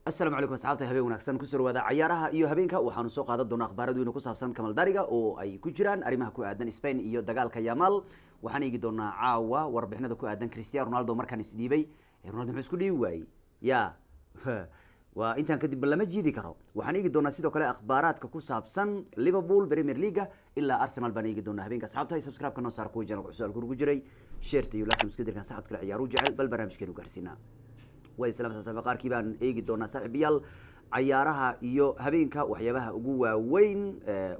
السلام عليكم أصحابتي habeen wanaagsan ku soo wada ciyaaraha iyo habeenka waxaanu soo qaadan doonaa akhbaaradoona ku saabsan Kamal Dariga oo ay ku jiraan arrimaha ku aadan Spain iyo dagaalka Yamal waxaan eegi doonaa caawa warbixinada ku aadan Cristiano Ronaldo markaan isdhiibay Ronaldo muxuu isku dhiibi waayay ya waa intaan kadib lama jiidi karo waxaan eegi doonaa sidoo kale akhbaaraadka ku saabsan Liverpool Premier League ilaa Arsenal baan eegi doonaa habeenka asxaabtay subscribe kana saar ku channel cusub ku jiray share iyo like isku dirkan saxabka ciyaaru jecel bal barnaamijkeenu gaarsiina way salaamsan qaarkii baan eegi doonaa saaxiibayaal ciyaaraha iyo habeenka waxyaabaha ugu waaweyn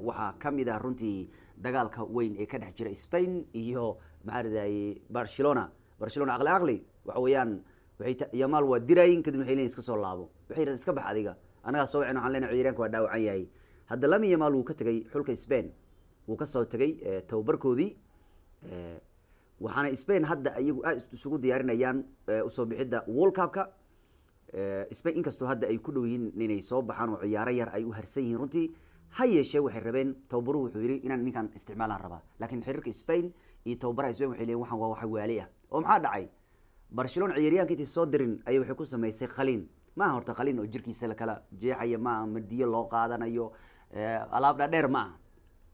waxa kamid ah runtii dagaalka weyn ee ka dhex jira Spain iyo maxaariday Barcelona aqli waxa weeyaan waxay Yamal waa dirayn kadib waxay leeyihiin iska soo laabo waxay iska bax adiga anaga soo wicin waxaan leenahay ciidanka waa dhaawacan yahay hadda lama Yamal uu ka tagay xulka Spain uu ka soo tagay tababarkoodii waxaana Spain hadda ayagu isugu diyaarinayaan u soo bixida World Cup-ka Spain inkastoo hadda ay ku dhow yihiin inay soo baxaan oo ciyaaro yar ay u harsan yihiin runtii ha yeeshee waxay rabeen tababaruhu wuxuu yiri inaan ninkan isticmaalaan rabaa laakiin xiriirka Spain iyo tababaraha Spain waxay leeyihiin waxaan waa wax waali ah oo maxaa dhacay Barcelona ciyaaryahanka intii soo dirin ayay waxay ku sameysay qaliin ma horta qaliin oo jirkiisa la kala jeexaya ma madiyo loo qaadanayo alaab dheer ma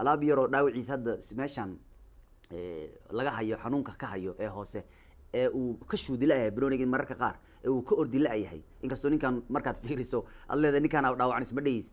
alaab yar oo dhaawiciisa hadda meeshan laga hayo xanuunka ka hayo ee hoose ee uu ka shuudi laayahay Browning mararka qaar ee uu ka ordi laayahay inkastoo ninkan markaad fiiriso alleeda ninkan dhaawacan isma dhays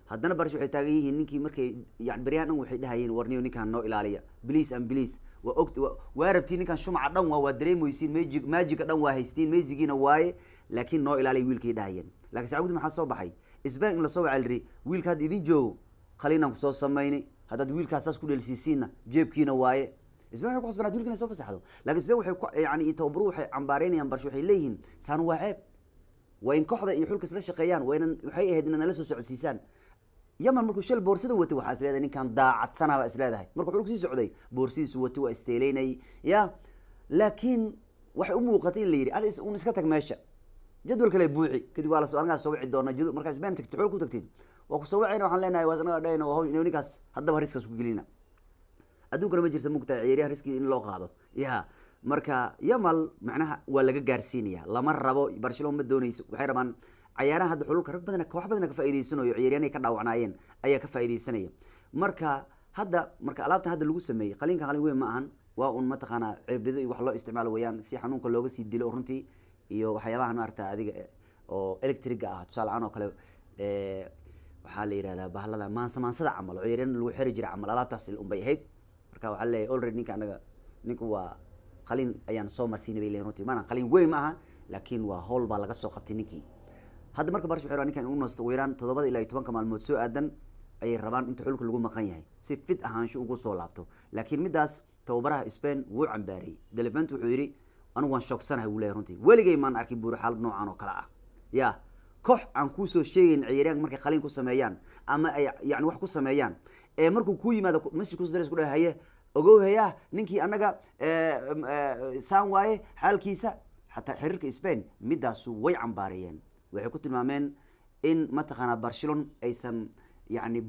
haddana Barca waxay taagan yihiin ninkii markay yani bariyaan waxay dhahayeen warniyo ninkan noo ilaaliya please and please waa rabtii ninkan shumaca dhan waa dareemaysiin magic dhan waa haystiin magigiina waaye laakiin noo ilaaliya wiilkii dhahayeen laakiin saacadu maxaa soo baxay Spain in la soo wacalri wiilka had idin joogo qaliinaan ku soo sameynay haddaad wiilkaas taas ku dheelsiisiina jeebkiina waaye Spain waxay ku xasbanaad wiilkina soo fasaxdo laakiin Spain waxay yani tababaru waxay cambaareenayaan Barca waxay leeyihiin saan waa ceeb waa in kooxda iyo xulka isla shaqeeyaan waa in waxay ahayd in la soo socodsiisaan Yamal markuu shil boorsada watay waxa is leedahay ninkan daacadsanaba is leedahay markuu xulku sii socday boorsidiisu watay waa isteeleynay ya laakiin waxay u muuqatay in la yiri alis uun iska tag meesha jadwalka la buuxi kadib waa la soo anaga soo wici doona jadwal marka Spain tagtay xulku tagtay waa ku soo wacayna waxaan leenahay waa anaga dhayna waa inuu ninkaas haddaba riskaas ku gelina adduunka ma jirta mugta ciyaaryahan riski in loo qaado ya marka Yamal macnaha waa laga gaarsiinaya lama rabo Barcelona ma doonayso waxay rabaan ciyaaraha hadda xulka rag badan koox badan ka faa'iideysanayo ciyaaryahan ay ka dhaawacnaayeen ayaa ka faa'iideysanaya marka alaabta hadda lagu sameeyay qaliinka qalin weyn ma ahan waa un mataqaana cirbado iyo wax loo isticmaalo weeyaan si xanuunka looga sii dilo runtii iyo waxyaabaha maarta adiga oo electric ah tusaale aan oo kale waxa la yiraahdaa bahlada maansada camal ciyaaryahan lagu xiri jiray camal alaabtaas un bay ahayd marka waxa la already ninka anaga ninku waa qalin ayaan soo marsiinay leeyahay runtii maana qalin weyn ma aha laakiin waa hawl baa laga soo qabtay ninkii hadda marka Barca waxay rabaan ninkan uu nasto weeraan 7 ilaa 10 maalmood soo aadan ay rabaan inta xulka lagu maqan yahay si fit ahaansho ugu soo laabto laakiin midaas tababaraha Spain wuu cambaariyay Delevent wuxuu yiri anigu waan shocksanahay uu leeyahay runtii weligay maan arkin buur xaalad noocan oo kala ah ya koox aan ku soo sheegin ciyaaryahan markay qalin ku sameeyaan ama ay yani wax ku sameeyaan ee markuu ku yimaado meeshii ku darees ku dhahaye ogow haya ninkii anaga saan waaye xaalkiisa hatta xiriirka Spain midaas way cambaariyeen waxay ku tilmaameen in mataqaana Barcelona aysan yani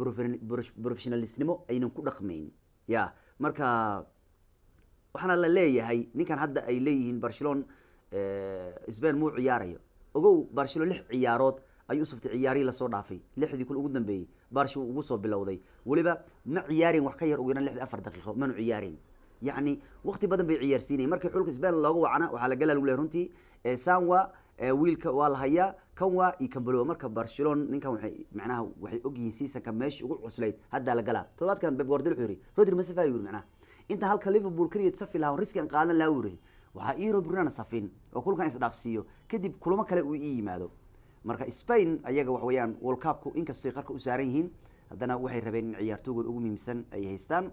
professionalismo aynan ku dhaqmeyn ya marka waxana la leeyahay ninkan hadda ay leeyihiin Barcelona Spain muu ciyaarayo ogow Barcelona 6 ciyaarood ayuu saftay ciyaari la soo dhaafay 6dii kul ugu dambeeyay Barcelona ugu soo bilowday waliba ma ciyaarin wax ka yar ugu 4 daqiiqo ma ciyaarin yani waqti badan bay ciyaarsiinay markii xulka Spain looga wacana waxa la galaa lagu leeyahay runtii Sanwa wiilka waa la hayaa kan waa i Kambalo marka Barcelona ninkan waxay macnaha waxay ogyihiin seasonka meesha ugu cuslayd hadda la galaa todobaadkan Pep Guardiola wuxuu yiri Rodri ma safay yiri macnaha inta halka Liverpool kaliya safi lahaa risk aan qaadan lahaa yiri waxa Europe Bruna safin oo kulkan is dhaafsiyo kadib kulamo kale uu yimaado marka Spain ayaga wax weeyaan World Cup-ku inkastoo ay qarka u saaran yihiin haddana waxay rabeen in ciyaartooyga ugu muhiimsan ay haystaan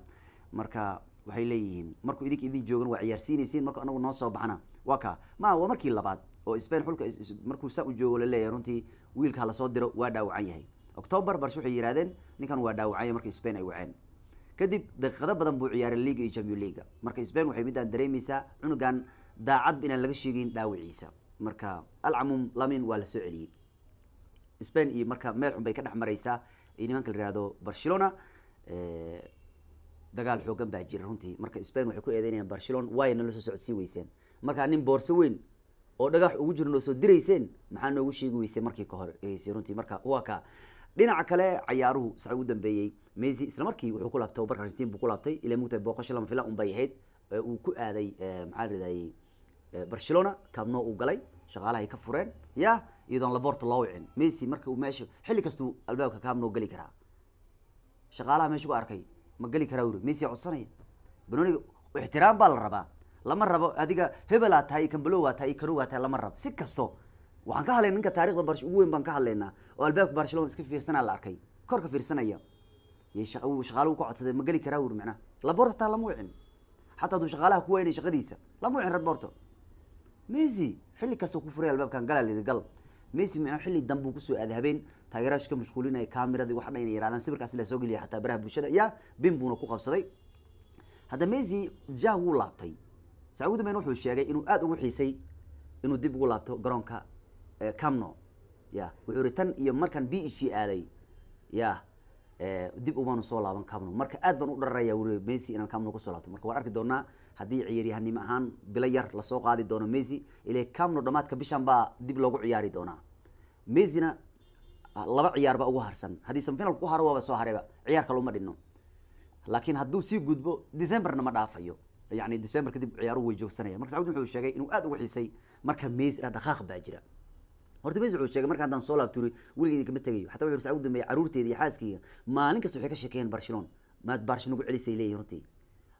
marka waxay leeyihiin markuu idin joogan waa ciyaarsiinaysiin marka anagu noo soo baxana waa markii labaad oo Spain xulka markuu saa u joogo la leeyahay runtii wiilka la soo diro waa dhaawacan yahay October Barca waxay yiraahdeen ninkan waa dhaawacan markii Spain ay waceen kadib daqiiqado badan buu ciyaaray Liga iyo Champions League marka Spain waxay midaan dareemaysaa cunugan daacad inaan laga sheegin dhaawiciisa marka alcamum lamin waa la soo celiyay Spain iyo marka meel xun bay ka dhaxmaraysaa nimanka la yiraahdo Barcelona dagaal xoogan baa jira runtii marka Spain waxay ku eedeynayaan Barcelona way na la soo socodsiin weyseen marka nin boorso weyn oo dhagax ugu jirno soo direyseen maxaa noogu sheegi weysay markii ka hor runtii marka waa ka dhinaca kale ciyaaruhu sax ugu dambeeyay Messi isla markii wuxuu ku laabtay barka Argentina buu ku laabtay ilaa mugtay booqasho lama filan bay ahayd uu ku aaday maxaa la yiraahday Barcelona Camp Nou uu galay shaqaalaha ay ka fureen ya iyadoon Laporte loo wicin Messi marka uu meesha xilli kastuu albaabka Camp Nou gali karaa shaqaalaha meesha ku arkay ma gali karaa uu Messi codsanaya banooniga ixtiraam baa la rabaa lama rabo adiga hebel aad tahay kan balow aad tahay kanu aad tahay lama rabo si kasto waxaan ka hadlaynaa ninka taariikhda Barcelona ugu weyn baan ka hadlaynaa oo albaabka Barcelona iska fiirsanaa la arkay kor ka fiirsanaya shaqaaluhu ku codsaday ma gali karaa uu macna Laporte taa lama wicin حتى دو شغالها كويني شغديسه لا مو عن ربورتو ميسي حلي كاسو كفري الباب كان قال لي قال ميسي من حلي دنبو كسو ادهبين تاغيراش كمشغولين اي كاميرادي waxna inay yiraahdaan sawirkaas la soo geliya xataa baraha bulshada ya bimbuuna ku qabsaday hada Messi jaagu laabtay Saudi man wuxuu sheegay inuu aad ugu xiisay inuu dib ugu laabto garoonka Camp Nou ya wuxuu ritan iyo markan BC aaday ya dib umaan soo laaban Camp Nou marka aad baan u dharaya Messi inaan Camp Nou ku soo laabto marka waan arki doonaa hadii ciyaaryahanimo ahaan bilayar la soo qaadi doono Messi ilaa Camp Nou dhamaadka bishan baa dib loogu ciyaari doonaa Messi-na laba ciyaar ba ugu harsan hadii semifinal ku haro waa soo hareba ciyaar kale uma dhinno laakiin hadduu sii gudbo December-na ma dhaafayo yani December kadib ciyaaruhu way joogsanaya marka Saudi wuxuu sheegay inuu aad ugu xiisay marka Messi dhaqaaq baa jira horta Messi wuxuu sheegay marka hadaan soo laabtay wiligeedii kama tagayo xataa wuxuu Saudi dambeeyay caruurteedii iyo xaaskiisa maalin kasta waxay ka sheekeen Barcelona maad Barcelona ugu celisay leeyahay runtii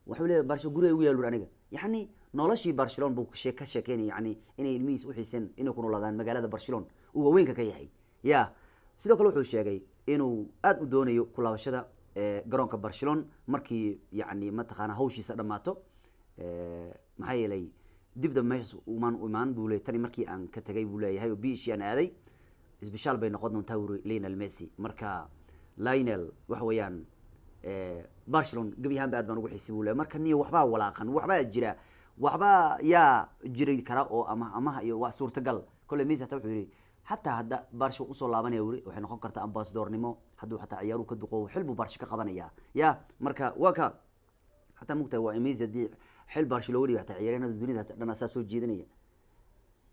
wuxuu leeyahay Barcelona guriga ugu yaalo aniga yani noloshii Barcelona buu ka sheekeynay yani inay ilmihiis u xiiseen inay ku noolaadaan magaalada Barcelona uu weynka ka yahay ya sidoo kale wuxuu sheegay inuu aad u doonayo ku laabashada garoonka Barcelona markii yani ma taqaana hawshiisa dhamaato maxaa yeelay dibda meesha umaan buu leeyahay tani markii aan ka tagay buu leeyahay oo biishi aan aaday isbishaal bay noqon doontaa Lionel Messi marka Lionel wax weeyaan Barcelona gabiyahan aad baan ugu xiisay buu leeyahay marka niyo waxba walaaqan waxba jira waxba yaa jiray kara oo ama iyo wax suurtagal kole Messi taa wuxuu yiri حتى هذا برشا وصل لابني وري وحنا نخون كرت أمباسدور نمو هذو حتى عيارو كدقو حلبو برشا كقبنا يا مركا وكا حتى مكتوى إميزة دي حل برشلوني حتى عيارنا الدنيا أنا أساسه جدنية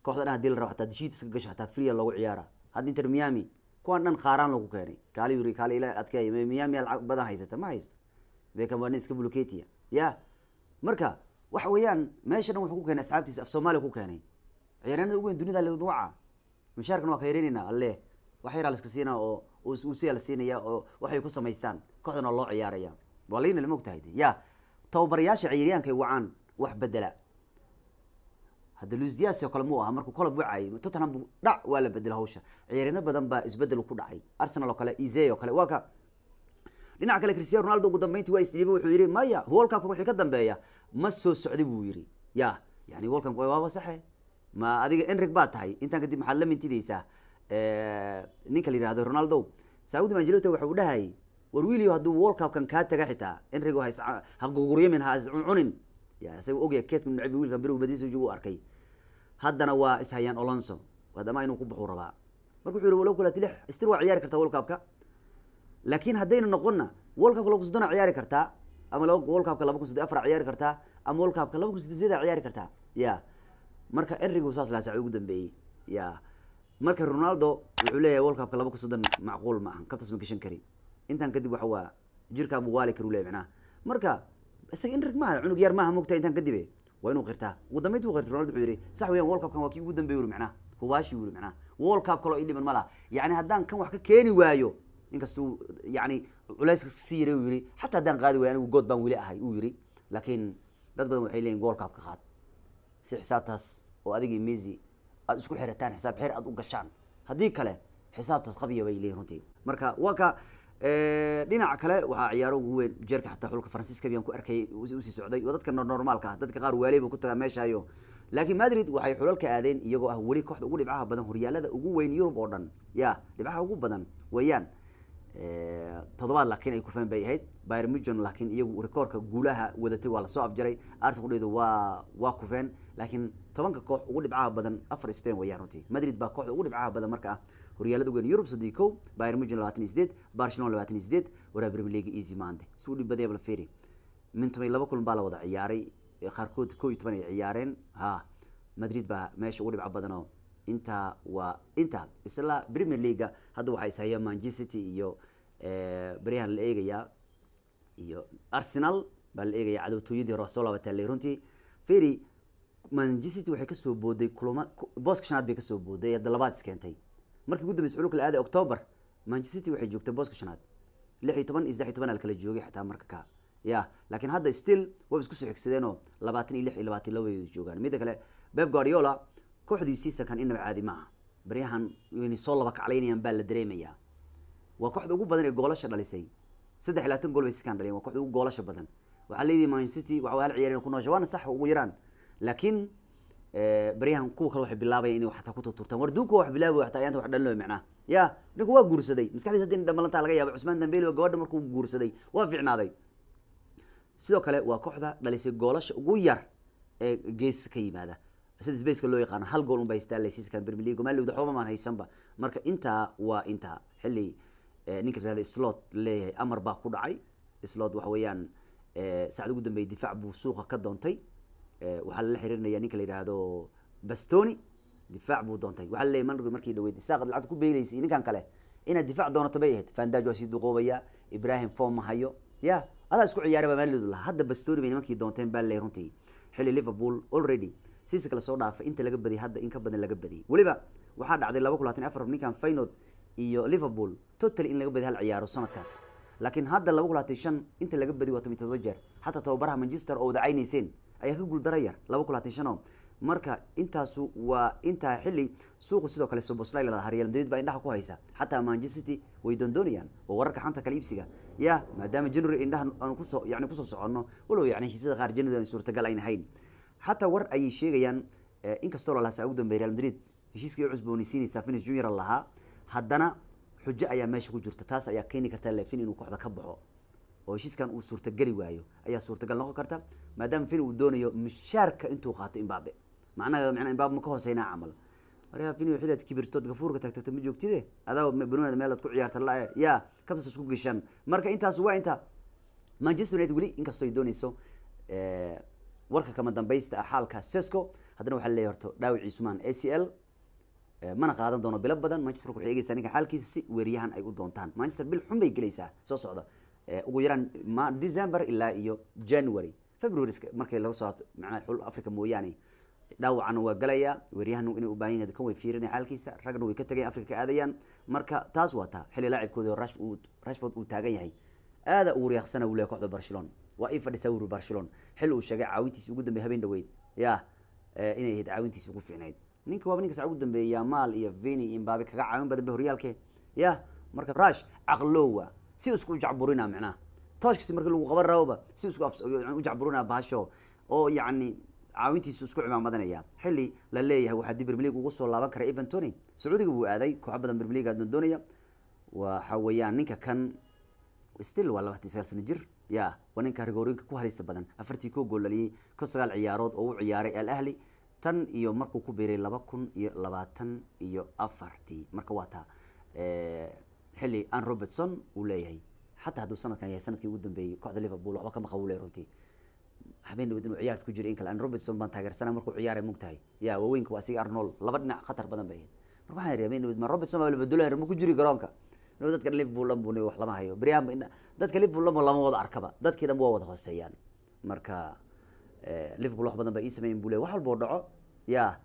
كوحدة أنا هديل روح حتى دشيت سكجش حتى فري الله عيارة هذا إنتر ميامي كون نخاران لو كاني كالي يوري كالي لا أتكاي ميامي بدأ هيزته ما هيزته بيكم بنيس كبلوكيتيا يا مركا وحويان ماشي أنا وحكوك هنا سعبتي في الصومال وحكوك هنا عيارنا وين الدنيا اللي ضوعة مشاركنا وخيريننا الله وحير على السكسينا أو وسيا السينا يا أو وحي يكون سميستان كهذا الله عياريا والين المجتهد يا توبرياش عيريان كي وعان واحد بدلا هذا لوز دياس يكلموها مركو كل بوعي توتنهام دع ولا بدل هوشة عيرنا بدن با اسبدلوا كل عي أرسنال وكلا إيزاي وكلا واكا لنا على كريستيانو رونالدو قدامينتي ويستجيبوا ويحيرين مايا هو الكاب وحي قدام بيا مسو السعودي بويري يا يعني هو الكاب واه صحيح ما أديك إنريك باتهاي أنت كنت محل من تديسه نيكالي هذا رونالدو سعودي ما جلوته وحوده هاي ورويلي هذا وول كاب كان كات تجحته إنريك وهاي هقوريه من هذا عنن يا سوي أوجي كيت من لعب ويل كان بيرو بديس وجوه أركي هذا نوا إسهايان أولانسو وهذا ما ينوكب حوربا مركو حلو ولو كلا تلح استروا عيار كرتا وول كاب لكن هدينا نقولنا وول كاب لو كسدنا عيار كرتا أما لو وول كاب كلا بكسد أفرع عيار كرتا أما وول كاب كلا بكسد زيادة عيار كرتا يا marka Enrique saas la saaciid ugu dambeeyay ya marka Ronaldo wuxuu leeyahay World Cup 2030 macquul ma ahan ka tasman gashan kari intan kadib waxa waa jirka buu waali karu leeyahay marka isaga Enrique ma cunug yar ma aha mugta intan kadib waa inuu qirtaa ugu dambeeyay uu qirtay Ronaldo wuxuu yiri sax weeyaan World Cup kan waa kii ugu dambeeyay macna hubaashi uu macna World Cup kale idhiman mala yani haddaan kan wax ka keeni waayo inkastoo yani culayska si yiri uu yiri hatta haddaan qaadi waayo anigu good baan wili ahay uu yiri laakiin dad badan waxay leeyihiin World Cup ka qaad si xisaabtaas oo adiga Messi aad isku xirataan xisaab xir aad u gashaan hadii kale xisaabtaas qabiyo way leeyihiin runtii marka waka dhinaca kale waxa ciyaaro ugu weyn jeerka xataa xulka Faransiiska biyaan ku arkay uu sii socday oo dadka normaalka ah dadka qaar waaliba ku taga meeshayo laakiin Madrid waxay xulalka aadeen iyagoo ah wali kooxda ugu dhibcaha badan horyaalada ugu weyn Yurub oo dhan ya dhibcaha ugu badan weeyaan toddobaad laakiin ay ku fahmeen bay ahayd Bayern Munich laakiin iyagu rekoorka guulaha wadatay waa la soo afjaray Arsenal qudheedu waa ku fahmeen laakiin tobanka koox ugu dhibcaha badan afar Spain weeyaan runtii Madrid baa kooxda ugu dhibcaha badan marka horyaalada ugu weyn Yurub 3 Bayern Munich 28 Barcelona 28 wara Premier League easy maande soo dhibadee bal fiiri min 2 kulan baa la wada ciyaaray qaarkood 12 ay ciyaareen ha Madrid baa meesha ugu dhibca badan oo inta isla Premier League hadda waxay sayeen Manchester City iyo bariyahan la eegaya iyo Arsenal baa la eegaya cadowtooyadii Rosol laba runtii Ferry Manchester City waxay ka soo booday kulama booska shanaad bay ka soo booday ee labaad iskeentay markii ugu dambeysay xulka la aaday October Manchester City waxay joogtay booska shanaad 16 iyo 16 al kala joogay xitaa marka ka laakiin hadda still way isku soo xigsadeen oo 26 iyo 22 way joogaan mid kale Pep Guardiola kooxdiisa kan inaba caadi ma aha bariyahan inay soo laba kacleynayaan baa la dareemayaa waa kooxda ugu badan ee goolasha dhalisay 23 gool bay iskaan dhaliyeen waa kooxda ugu goolasha badan waxa leeyahay Man City waxa wada ciyaareen ku noosha waana sax ugu yaraan laakiin bariyahan kuwa kale waxay bilaabayeen inay xataa ku turturtaan warduuku wax bilaabay xataa ayanta wax dhalin macna ninku waa guursaday maskaxdiisa hadii dhamalanta laga yaabo Usman Dembele gabadha markuu guursaday waa fiicnaaday sidoo kale waa kooxda dhalisay goolasha ugu yar ee gees ka yimaada sida space loo yaqaan hal gool un bay istaalaysiis kan Premier League ma leeyahay waxba ma haysanba marka inta xilli ninka raada slot leeyahay amar baa ku dhacay slot waxa weeyaan saacad ugu dambeeyay difaac buu suuqa ka doontay waxa la xiriirinayaa ninka la yiraahdo Bastoni difaac buu doontay waxa la leeyahay markii dhaweyd isaaqad lacag ku beelaysay ninkan kale ina difaac doonato bay ahayd Van Dijk waa si duqoobaya Ibrahim Fom hayo ada isku ciyaaraba maalidu laha hadda Bastoni bay nimankii doonteen baa leeyahay runtii xilli Liverpool already siisa kala soo dhaafay inta laga badiyay hadda in ka badan laga badiyay waliba waxa dhacday 2024 ninkan Feyenoord iyo Liverpool total in laga badiyay hal ciyaaro sanadkaas laakiin hadda 2025 inta laga badiyay waa 17 jeer hatta tababaraha Manchester oo wadacaynayeen ayaa ka guul daraya 2025 marka intaas waa inta xilli suuqu sidoo kale Szoboszlai la Real Madrid baa indhaha ku haysa hatta Manchester City way doonayaan oo wararka xanta kala iibsiga maadaama January indhaha aan ku soo socono walow heshiisyada qaar January suurtagal ay ahayn حتى ور أي شيء يعني إنك استوى الله سعود بريال مدريد هشيسك يعزبوني سيني سافينيس جونيور الله هدنا حجة أيام ماشي كوجرت تاس أيام كيني كرتال فين إنه كحدا كبحه وهشيس كان صورة الجري وياه أيام صورة الجل ناقة كرتا ما دام فين ودوني مشاركة أنتوا خاطئين إمبابي معنا إمبابي مكوه سينا عمل ريا فين وحدة كبير تود غفور كتك تمجو كتير هذا بنونا مالت كل عيار طلع كم تسوق جيشان مركا أنت سوا أنت مانشستر يونايتد يقولي إنك استوى دوني سو warka kama dambaysta xaalka Sesco hadana waxa la leeyahay dhaawici Usman ACL mana qaadan doono bilo badan Manchester ku xigaysa ninka xaalkiisa si weeriyahan ay u doontaan Manchester bil xun bay galaysaa soo socda ugu yaraan December ilaa iyo January February markay laga soo macna xul Afrika mooyaane dhaawacan waa galaya weeriyahan inuu u baahan yahay kan way fiirinay xaalkiisa ragna way ka tagay Afrika ka aadayaan marka taas waa taa xilli laacibkooda Rashford uu taagan yahay aada ugu riyaaqsana uu leeyahay kooxda Barcelona وإيفا ساورو برشلونة حلو شجع عاونتيس وجودن بهبين دويد إنه هيد عاونتيس وقف عنايد نينك وابنك سعودن بيا مال يا فيني إمبابي كجع عاون بدن بهريال كي مركب راش عقلوه سيوسكو جعبرونا معناه تاش كسي مركب وقبر روبة سيوسكو جعبرونا بهالشو أو يعني عاونتيس سيوسكو عمام مدنيا حلي لليه هو حد برمليك وقصوا الله بكر إيفن توني سعودي جبوا هذي كعبدا برمليك عند الدنيا وحويان نينك كان still والله واحد يسال سنجر وننك هرجورينك كوهريس بدن أفرتي كو جول لي كسر عيارات أو عياري الأهلي تن إيو مركو كبيري لبكون لباتن إيو أفرتي مركواتا حلي أن روبرتسون ولاي حتى هذا السنة كان سنة كي ودن بي قاعد ليفربول وحكم مخولي رونتي حبين ودن عيارات كجرين كلا أن روبرتسون بان تاجر سنة مركو عياري مقتاي ووينك واسي أرنولد لبدنا خطر بدن بين مركو هاي ريمين ودن روبرتسون ما بدلوا مركو جري جرانكا لو dadka Liverpool lambune wax lama hayo Brian dadka Liverpool lama wada arkaba dadkii dhan waa wada hooseeyaan marka Liverpool wax badan ba ismayn buu leeyahay wax walba dhaco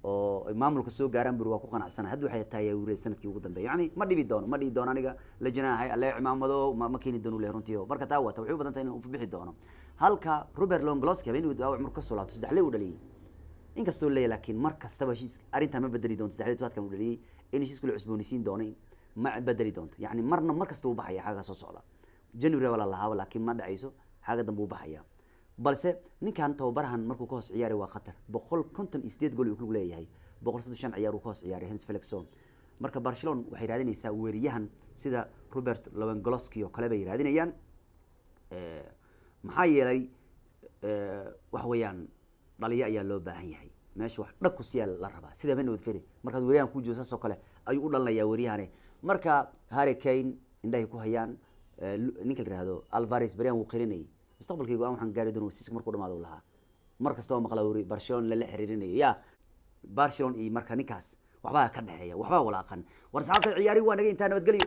oo maamulka soo gaaraan bur waa ku qanacsan hadda waxay tahay uure sanadkii ugu dambeeyay yani ma dhibi doono aniga la janaahay alla cimaamado ma keeni doono leeyahay runtii marka taa wata wuxuu badan tahay inuu bixi doono halka Robert Lewandowski habeen uu umur ka soo laabto saddex leey u dhaliyay inkastoo leeyahay laakiin mar kastaba heshiis arinta ma bedeli doonto saddex leey kan u dhaliyay in heshiisku la cusboonaysiin doono ما بدري دونت يعني مرنا مركز تو بحيا حاجة صعبة جنوري ولا الله ولكن ما دعيسو حاجة دم بحيا بس نكان تو برهن مركو كوس عياري وخطر بخل كنتن استيد قول يقول لي هي بخل صد شن عيار وكوس عياري هنس فليكسون مركب برشلونة وحيرادين يساويريهن سيدا روبرت لوينغولوسكي وكلابي يرادين يان محايلي وحويان ضليا يا لو باهي ماشي واحد ركو سيال للربا سيدا منو دفري مركب ويريان كوجو ساسو كله أي أقول الله يا وريهانه marka Harry Kane inday ku hayaan ninka la yiraahdo Alvarez Brian uu qirinay mustaqbalkaygu aan waxaan gaari doono siiska markuu dhamaado laha markasta oo maqla wari Barcelona la xiriirinay Barcelona iyo marka ninkaas waxba ka dhaxeeya waxba walaaqan war saxaabta ciyaari waa naga intaa nabadgelyo